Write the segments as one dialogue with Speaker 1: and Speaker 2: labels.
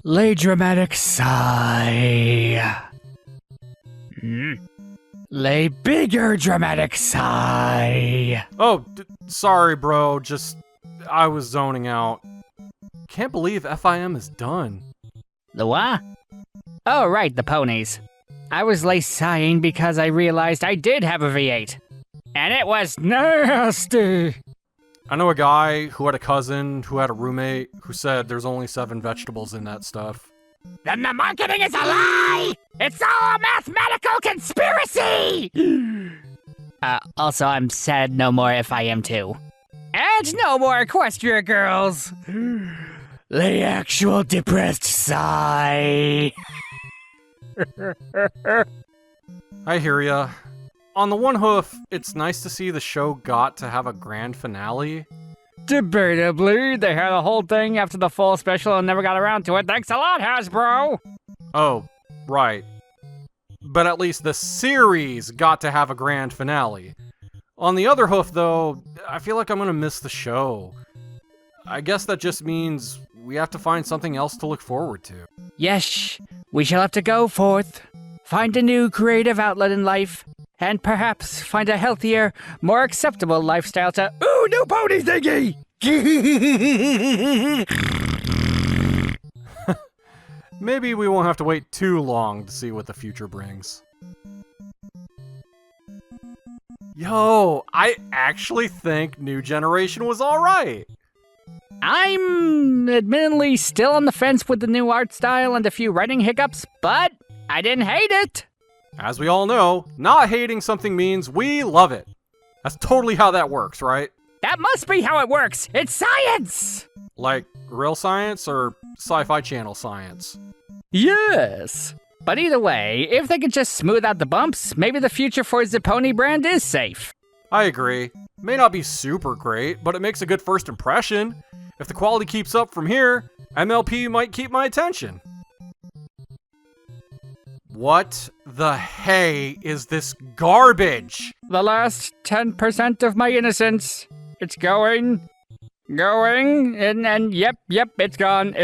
Speaker 1: Lay dramatic sigh. Lay bigger dramatic sigh.
Speaker 2: Oh, sorry, bro. I was zoning out. Can't believe FIM is done.
Speaker 1: The what? Oh, right, the ponies. I was lay sighing because I realized I did have a V8. And it was nasty.
Speaker 2: I know a guy who had a cousin who had a roommate who said there's only 7 vegetables in that stuff.
Speaker 1: Then the marketing is a lie! It's all a mathematical conspiracy! Also, I'm sad no more FIM too. And no more Equestria girls! Lay actual depressed sigh.
Speaker 2: I hear ya. On the one hoof, it's nice to see the show got to have a grand finale.
Speaker 1: Debatably, they had a whole thing after the fall special and never got around to it. Thanks a lot, Hasbro!
Speaker 2: Oh, right. But at least the series got to have a grand finale. On the other hoof, though, I feel like I'm gonna miss the show. I guess that just means we have to find something else to look forward to.
Speaker 1: Yes, we shall have to go forth, find a new creative outlet in life, and perhaps find a healthier, more acceptable lifestyle to— Ooh, new pony thingy!
Speaker 2: Maybe we won't have to wait too long to see what the future brings. Yo, I actually think New Generation was alright.
Speaker 1: I'm admittedly still on the fence with the new art style and a few writing hiccups, but I didn't hate it.
Speaker 2: As we all know, not hating something means we love it. That's totally how that works, right?
Speaker 1: That must be how it works. It's science!
Speaker 2: Like real science or Sci-Fi Channel science?
Speaker 1: Yes. But either way, if they could just smooth out the bumps, maybe the future for the pony brand is safe.
Speaker 2: I agree. May not be super great, but it makes a good first impression. If the quality keeps up from here, MLP might keep my attention. What the hey is this garbage?
Speaker 1: The last 10% of my innocence. It's going, and yep, it's gone.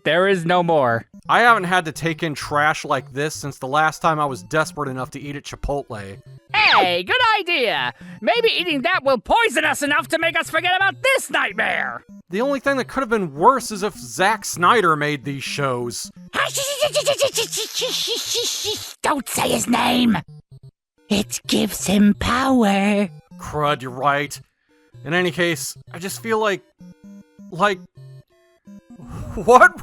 Speaker 1: There is no more.
Speaker 2: I haven't had to take in trash like this since the last time I was desperate enough to eat at Chipotle.
Speaker 1: Hey, good idea. Maybe eating that will poison us enough to make us forget about this nightmare.
Speaker 2: The only thing that could have been worse is if Zack Snyder made these shows.
Speaker 1: Don't say his name. It gives him power.
Speaker 2: Crud, you're right. In any case, I just feel like, what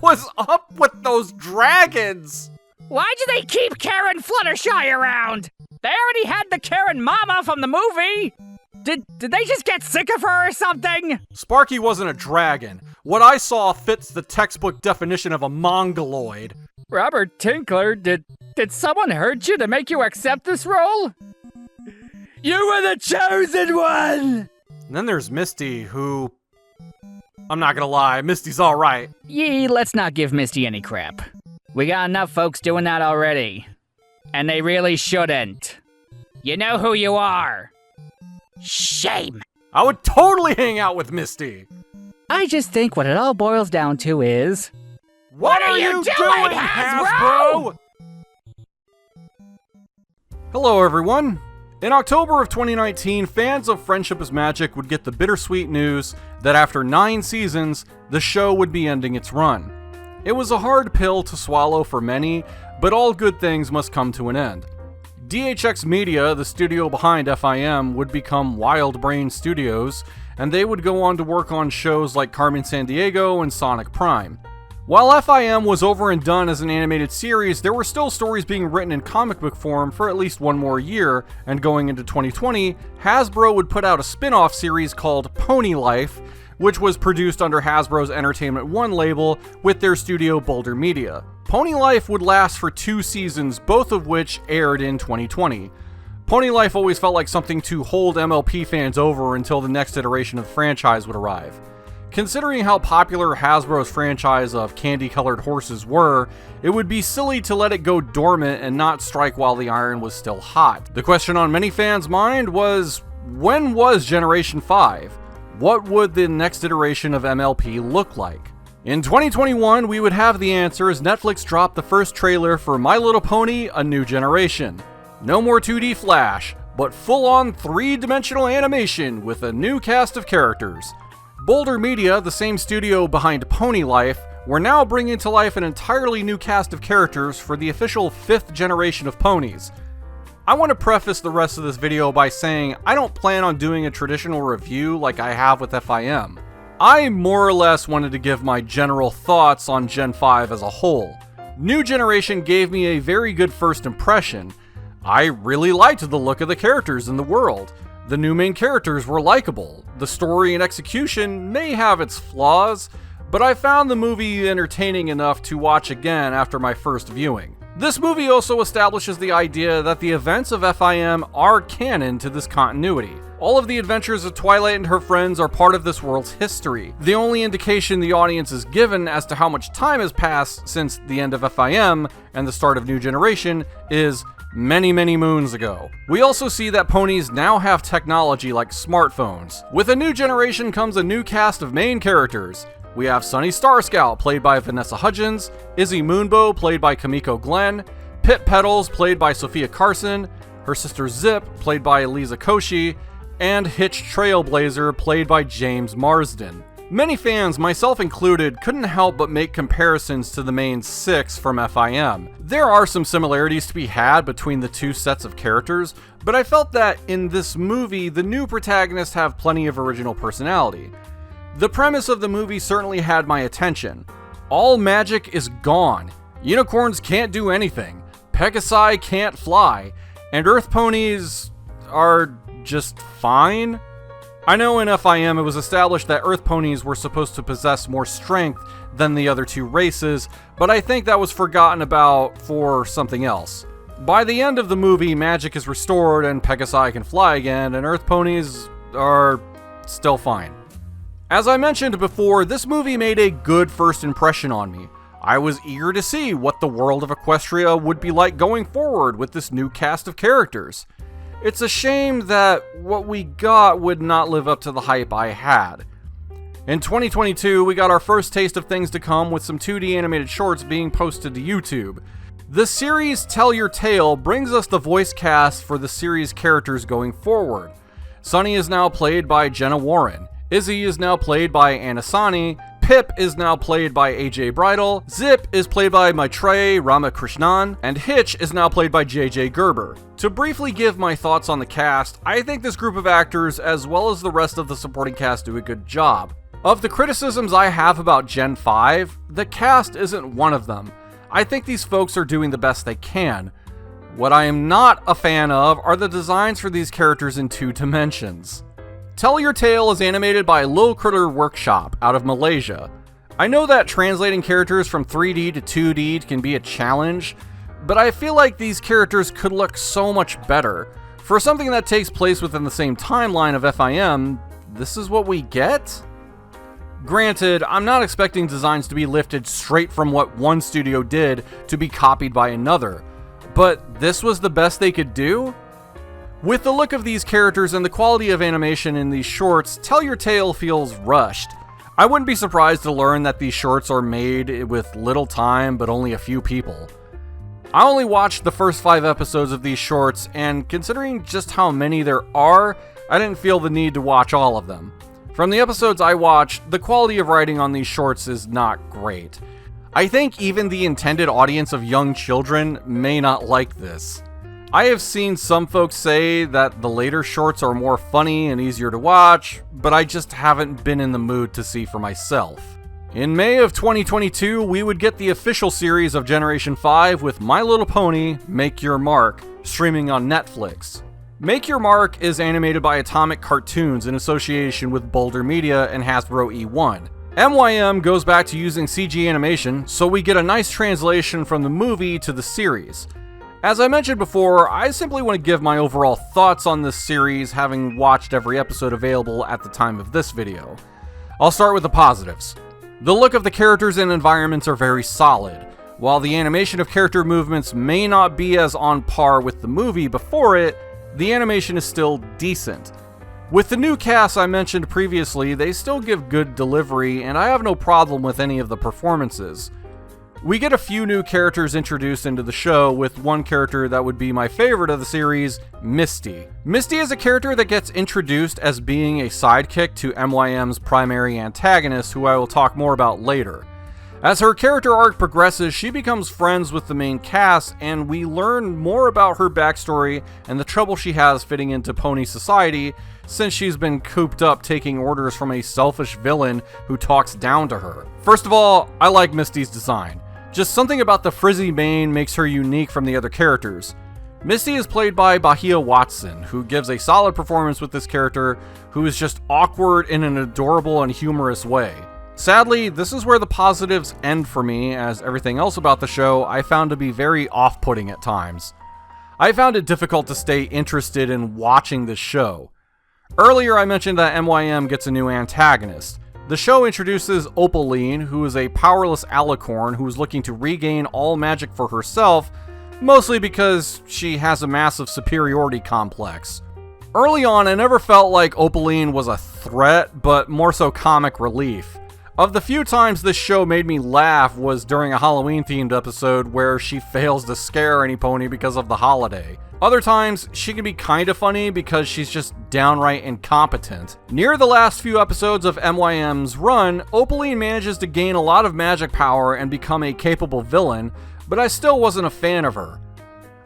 Speaker 2: was up with those dragons?
Speaker 1: Why do they keep Karen Fluttershy around? They already had the Karen Mama from the movie. Did they just get sick of her or something?
Speaker 2: Sparky wasn't a dragon. What I saw fits the textbook definition of a mongoloid.
Speaker 1: Robert Tinkler, did someone hurt you to make you accept this role? You were the chosen one!
Speaker 2: And then there's Misty, who... I'm not gonna lie, Misty's alright.
Speaker 1: Yee, let's not give Misty any crap. We got enough folks doing that already. And they really shouldn't. You know who you are. Shame.
Speaker 2: I would totally hang out with Misty.
Speaker 1: I just think what it all boils down to is...
Speaker 2: What are you doing, Hasbro? Hello, everyone. In October of 2019, fans of Friendship is Magic would get the bittersweet news that after 9 seasons, the show would be ending its run. It was a hard pill to swallow for many, but all good things must come to an end. DHX Media, the studio behind FIM, would become Wild Brain Studios, and they would go on to work on shows like Carmen Sandiego and Sonic Prime. While FIM was over and done as an animated series, there were still stories being written in comic book form for at least one more year, and going into 2020, Hasbro would put out a spin-off series called Pony Life, which was produced under Hasbro's Entertainment One label with their studio Boulder Media. Pony Life would last for 2 seasons, both of which aired in 2020. Pony Life always felt like something to hold MLP fans over until the next iteration of the franchise would arrive. Considering how popular Hasbro's franchise of candy-colored horses were, it would be silly to let it go dormant and not strike while the iron was still hot. The question on many fans' mind was, when was Generation 5? What would the next iteration of MLP look like? In 2021, we would have the answer as Netflix dropped the first trailer for My Little Pony: A New Generation. No more 2D Flash, but full-on 3-dimensional animation with a new cast of characters. Boulder Media, the same studio behind Pony Life, were now bringing to life an entirely new cast of characters for the official 5th generation of ponies. I want to preface the rest of this video by saying I don't plan on doing a traditional review like I have with FIM. I more or less wanted to give my general thoughts on Gen 5 as a whole. New Generation gave me a very good first impression. I really liked the look of the characters in the world. The new main characters were likable. The story and execution may have its flaws, but I found the movie entertaining enough to watch again after my first viewing. This movie also establishes the idea that the events of FIM are canon to this continuity. All of the adventures of Twilight and her friends are part of this world's history. The only indication the audience is given as to how much time has passed since the end of FIM and the start of New Generation is many moons ago. We also see that ponies now have technology like smartphones. With a New Generation comes a new cast of main characters. We have Sunny Starscout, played by Vanessa Hudgens, Izzy Moonbow, played by Kamiko Glenn, Pit Petals, played by Sophia Carson, her sister Zip, played by Eliza Koshy, and Hitch Trailblazer, played by James Marsden. Many fans, myself included, couldn't help but make comparisons to the main 6 from FIM. There are some similarities to be had between the two sets of characters, but I felt that in this movie, the new protagonists have plenty of original personality. The premise of the movie certainly had my attention. All magic is gone. Unicorns can't do anything. Pegasi can't fly. And Earth ponies are just fine. I know in FIM it was established that Earth ponies were supposed to possess more strength than the other two races, but I think that was forgotten about for something else. By the end of the movie, magic is restored and Pegasi can fly again, and Earth ponies are still fine. As I mentioned before, this movie made a good first impression on me. I was eager to see what the world of Equestria would be like going forward with this new cast of characters. It's a shame that what we got would not live up to the hype I had. In 2022, we got our first taste of things to come with some 2D animated shorts being posted to YouTube. The series Tell Your Tale brings us the voice cast for the series characters going forward. Sunny is now played by Jenna Warren. Izzy is now played by Anasani, Pip is now played by AJ Bridle, Zip is played by Maitreyi Ramakrishnan, and Hitch is now played by JJ Gerber. To briefly give my thoughts on the cast, I think this group of actors, as well as the rest of the supporting cast, do a good job. Of the criticisms I have about Gen 5, the cast isn't one of them. I think these folks are doing the best they can. What I am not a fan of are the designs for these characters in 2 dimensions. Tell Your Tale is animated by Lil Critter Workshop out of Malaysia. I know that translating characters from 3D to 2D can be a challenge, but I feel like these characters could look so much better. For something that takes place within the same timeline of FIM, this is what we get? Granted, I'm not expecting designs to be lifted straight from what one studio did to be copied by another, but this was the best they could do? With the look of these characters and the quality of animation in these shorts, Tell Your Tale feels rushed. I wouldn't be surprised to learn that these shorts are made with little time but only a few people. I only watched the first 5 episodes of these shorts, and considering just how many there are, I didn't feel the need to watch all of them. From the episodes I watched, the quality of writing on these shorts is not great. I think even the intended audience of young children may not like this. I have seen some folks say that the later shorts are more funny and easier to watch, but I just haven't been in the mood to see for myself. In May of 2022, we would get the official series of Generation 5 with My Little Pony: Make Your Mark, streaming on Netflix. Make Your Mark is animated by Atomic Cartoons in association with Boulder Media and Hasbro E1. MYM goes back to using CG animation, so we get a nice translation from the movie to the series. As I mentioned before, I simply want to give my overall thoughts on this series, having watched every episode available at the time of this video. I'll start with the positives. The look of the characters and environments are very solid. While the animation of character movements may not be as on par with the movie before it, the animation is still decent. With the new cast I mentioned previously, they still give good delivery, and I have no problem with any of the performances. We get a few new characters introduced into the show, with one character that would be my favorite of the series, Misty. Misty is a character that gets introduced as being a sidekick to MYM's primary antagonist, who I will talk more about later. As her character arc progresses, she becomes friends with the main cast, and we learn more about her backstory and the trouble she has fitting into pony society, since she's been cooped up taking orders from a selfish villain who talks down to her. First of all, I like Misty's design. Just something about the frizzy mane makes her unique from the other characters. Misty is played by Bahia Watson, who gives a solid performance with this character, who is just awkward in an adorable and humorous way. Sadly, this is where the positives end for me, as everything else about the show I found to be very off-putting at times. I found it difficult to stay interested in watching this show. Earlier I mentioned that MYM gets a new antagonist. The show introduces Opaline, who is a powerless alicorn who is looking to regain all magic for herself, mostly because she has a massive superiority complex. Early on, I never felt like Opaline was a threat, but more so comic relief. Of the few times this show made me laugh was during a Halloween-themed episode where she fails to scare any pony because of the holiday. Other times, she can be kinda funny because she's just downright incompetent. Near the last few episodes of MYM's run, Opaline manages to gain a lot of magic power and become a capable villain, but I still wasn't a fan of her.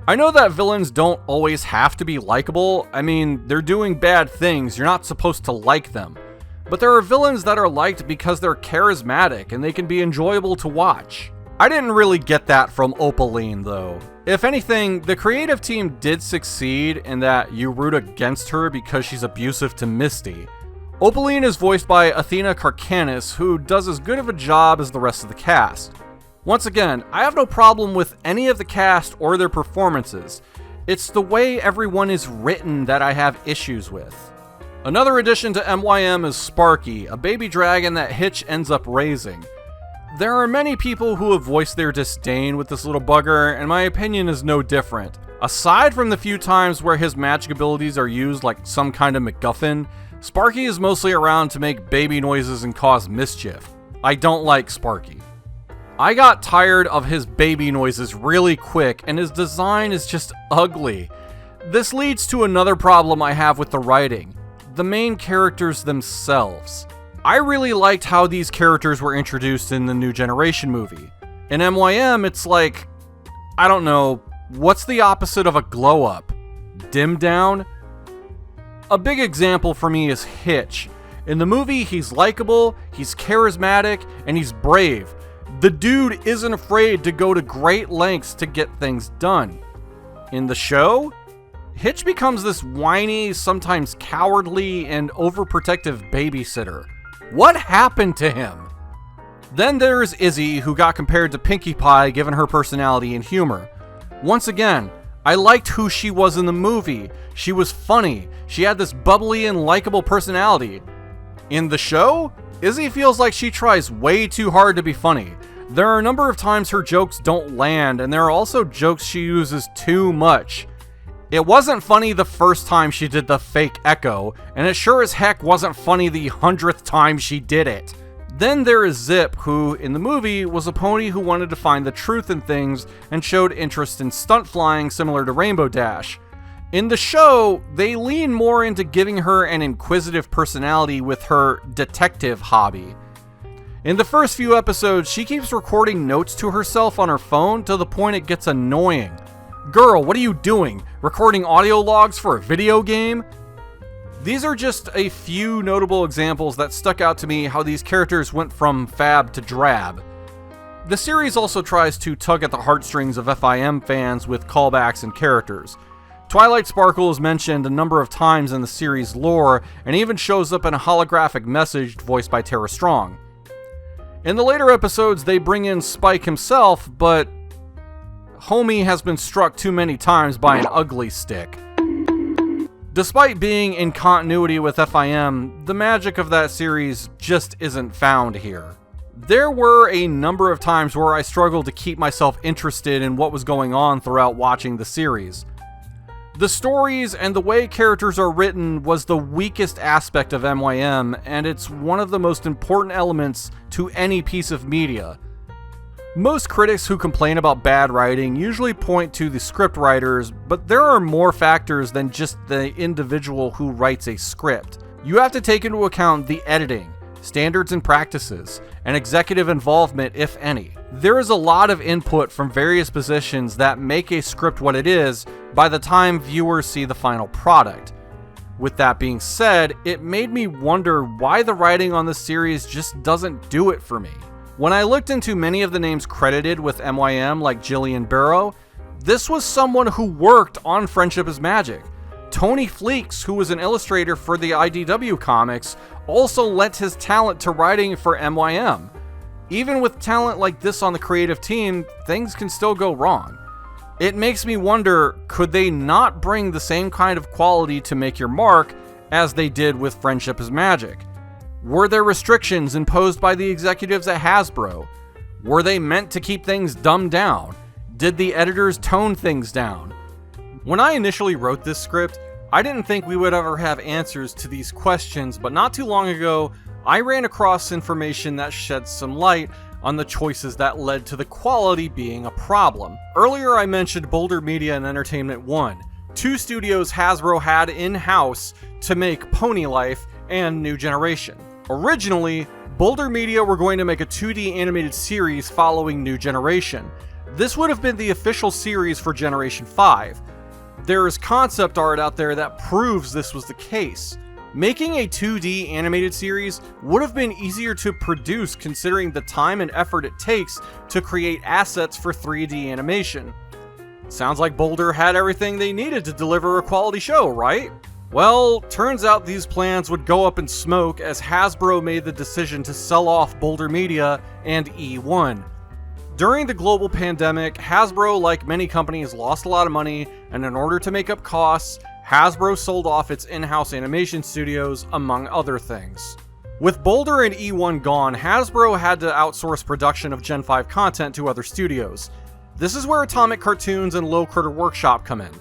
Speaker 2: I know that villains don't always have to be likable. I mean, they're doing bad things, you're not supposed to like them. But there are villains that are liked because they're charismatic and they can be enjoyable to watch. I didn't really get that from Opaline though. If anything, the creative team did succeed in that you root against her because she's abusive to Misty. Opaline is voiced by Athena Karkanis, who does as good of a job as the rest of the cast. Once again, I have no problem with any of the cast or their performances. It's the way everyone is written that I have issues with. Another addition to MYM is Sparky, a baby dragon that Hitch ends up raising. There are many people who have voiced their disdain with this little bugger, and my opinion is no different. Aside from the few times where his magic abilities are used like some kind of MacGuffin, Sparky is mostly around to make baby noises and cause mischief. I don't like Sparky. I got tired of his baby noises really quick, and his design is just ugly. This leads to another problem I have with the writing: the main characters themselves. I really liked how these characters were introduced in the New Generation movie. In MYM, it's like, I don't know, what's the opposite of a glow up? Dim down? A big example for me is Hitch. In the movie, he's likable, he's charismatic, and he's brave. The dude isn't afraid to go to great lengths to get things done. In the show, Hitch becomes this whiny, sometimes cowardly, and overprotective babysitter. What happened to him? Then there's Izzy, who got compared to Pinkie Pie given her personality and humor. Once again, I liked who she was in the movie. She was funny. She had this bubbly and likable personality. In the show, Izzy feels like she tries way too hard to be funny. There are a number of times her jokes don't land, and there are also jokes she uses too much. It wasn't funny the first time she did the fake echo, and it sure as heck wasn't funny the 100th time she did it. Then there is Zip, who, in the movie, was a pony who wanted to find the truth in things and showed interest in stunt flying similar to Rainbow Dash. In the show, they lean more into giving her an inquisitive personality with her detective hobby. In the first few episodes, she keeps recording notes to herself on her phone to the point it gets annoying. Girl, what are you doing? Recording audio logs for a video game? These are just a few notable examples that stuck out to me how these characters went from fab to drab. The series also tries to tug at the heartstrings of FIM fans with callbacks and characters. Twilight Sparkle is mentioned a number of times in the series lore, and even shows up in a holographic message voiced by Tara Strong. In the later episodes, they bring in Spike himself, but Homie has been struck too many times by an ugly stick. Despite being in continuity with FIM, the magic of that series just isn't found here. There were a number of times where I struggled to keep myself interested in what was going on throughout watching the series. The stories and the way characters are written was the weakest aspect of MYM, and it's one of the most important elements to any piece of media. Most critics who complain about bad writing usually point to the script writers, but there are more factors than just the individual who writes a script. You have to take into account the editing, standards and practices, and executive involvement, if any. There is a lot of input from various positions that make a script what it is by the time viewers see the final product. With that being said, it made me wonder why the writing on this series just doesn't do it for me. When I looked into many of the names credited with MYM, like Jillian Barrow, this was someone who worked on Friendship is Magic. Tony Fleeks, who was an illustrator for the IDW comics, also lent his talent to writing for MYM. Even with talent like this on the creative team, things can still go wrong. It makes me wonder, could they not bring the same kind of quality to Make Your Mark as they did with Friendship is Magic? Were there restrictions imposed by the executives at Hasbro? Were they meant to keep things dumbed down? Did the editors tone things down? When I initially wrote this script, I didn't think we would ever have answers to these questions, but not too long ago, I ran across information that sheds some light on the choices that led to the quality being a problem. Earlier I mentioned Boulder Media and Entertainment 1, two studios Hasbro had in-house to make Pony Life and New Generation. Originally, Boulder Media were going to make a 2D animated series following New Generation. This would have been the official series for Generation 5. There is concept art out there that proves this was the case. Making a 2D animated series would have been easier to produce considering the time and effort it takes to create assets for 3D animation. Sounds like Boulder had everything they needed to deliver a quality show, right? Well, turns out these plans would go up in smoke as Hasbro made the decision to sell off Boulder Media and E1. During the global pandemic, Hasbro, like many companies, lost a lot of money, and in order to make up costs, Hasbro sold off its in-house animation studios, among other things. With Boulder and E1 gone, Hasbro had to outsource production of Gen 5 content to other studios. This is where Atomic Cartoons and Little Critter Workshop come in.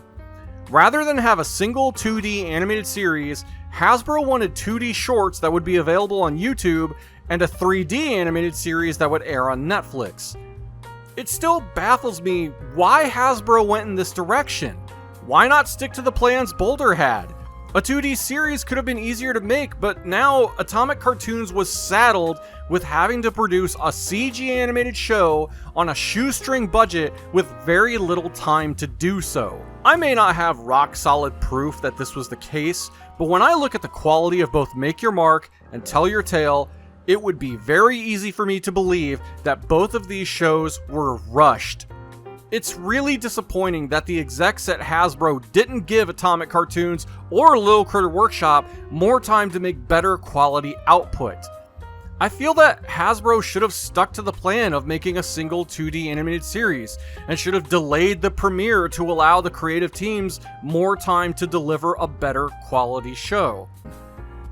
Speaker 2: Rather than have a single 2D animated series, Hasbro wanted 2D shorts that would be available on YouTube and a 3D animated series that would air on Netflix. It still baffles me why Hasbro went in this direction. Why not stick to the plans Boulder had? A 2D series could have been easier to make, but now Atomic Cartoons was saddled with having to produce a CG animated show on a shoestring budget with very little time to do so. I may not have rock solid proof that this was the case, but when I look at the quality of both Make Your Mark and Tell Your Tale, it would be very easy for me to believe that both of these shows were rushed. It's really disappointing that the execs at Hasbro didn't give Atomic Cartoons or Little Critter Workshop more time to make better quality output. I feel that Hasbro should have stuck to the plan of making a single 2D animated series, and should have delayed the premiere to allow the creative teams more time to deliver a better quality show.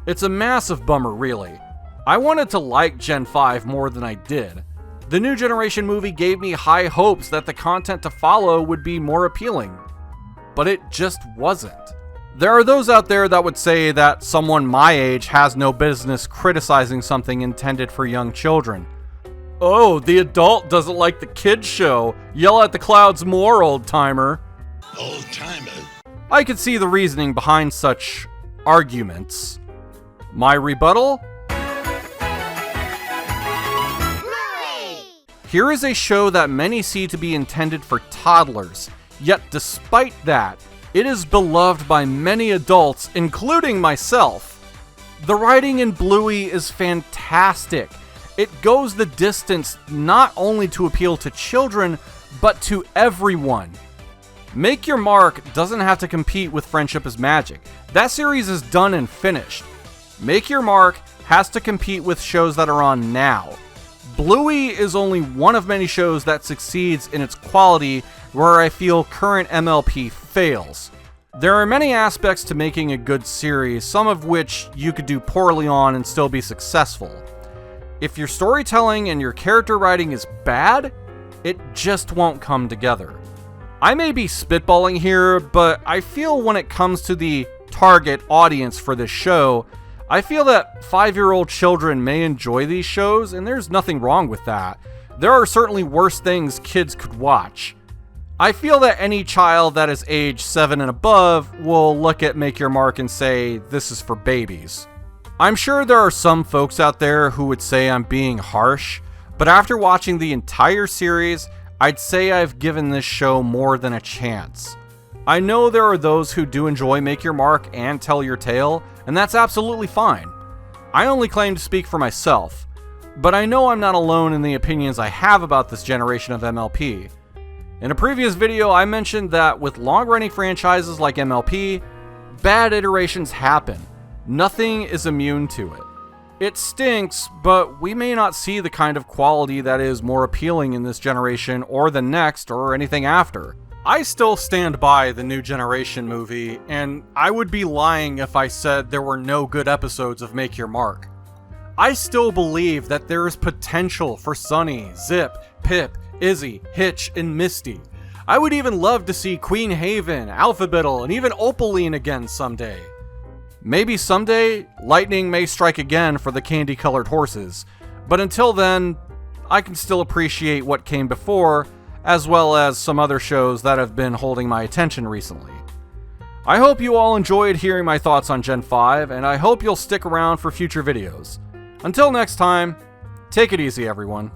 Speaker 2: It's a massive bummer, really. I wanted to like Gen 5 more than I did. The New Generation movie gave me high hopes that the content to follow would be more appealing, but it just wasn't. There are those out there that would say that someone my age has no business criticizing something intended for young children. Oh, the adult doesn't like the kid show. Yell at the clouds more, old-timer.
Speaker 3: Old-timer?
Speaker 2: I could see the reasoning behind such arguments. My rebuttal? Here is a show that many see to be intended for toddlers, yet despite that, it is beloved by many adults, including myself. The writing in Bluey is fantastic. It goes the distance not only to appeal to children, but to everyone. Make Your Mark doesn't have to compete with Friendship is Magic. That series is done and finished. Make Your Mark has to compete with shows that are on now. Bluey is only one of many shows that succeeds in its quality where I feel current MLP fails. There are many aspects to making a good series, some of which you could do poorly on and still be successful. If your storytelling and your character writing is bad, it just won't come together. I may be spitballing here, but I feel when it comes to the target audience for this show, I feel that 5-year-old children may enjoy these shows, and there's nothing wrong with that. There are certainly worse things kids could watch. I feel that any child that is age 7 and above will look at Make Your Mark and say, this is for babies. I'm sure there are some folks out there who would say I'm being harsh, but after watching the entire series, I'd say I've given this show more than a chance. I know there are those who do enjoy Make Your Mark and Tell Your Tale, and that's absolutely fine. I only claim to speak for myself, but I know I'm not alone in the opinions I have about this generation of MLP. In a previous video, I mentioned that with long-running franchises like MLP, bad iterations happen. Nothing is immune to it. It stinks, but we may not see the kind of quality that is more appealing in this generation or the next or anything after. I still stand by the New Generation movie, and I would be lying if I said there were no good episodes of Make Your Mark. I still believe that there is potential for Sunny, Zip, Pip, Izzy, Hitch, and Misty. I would even love to see Queen Haven, Alphabetal, and even Opaline again someday. Maybe someday, lightning may strike again for the candy-colored horses, but until then, I can still appreciate what came before, as well as some other shows that have been holding my attention recently. I hope you all enjoyed hearing my thoughts on Gen 5, and I hope you'll stick around for future videos. Until next time, take it easy everyone.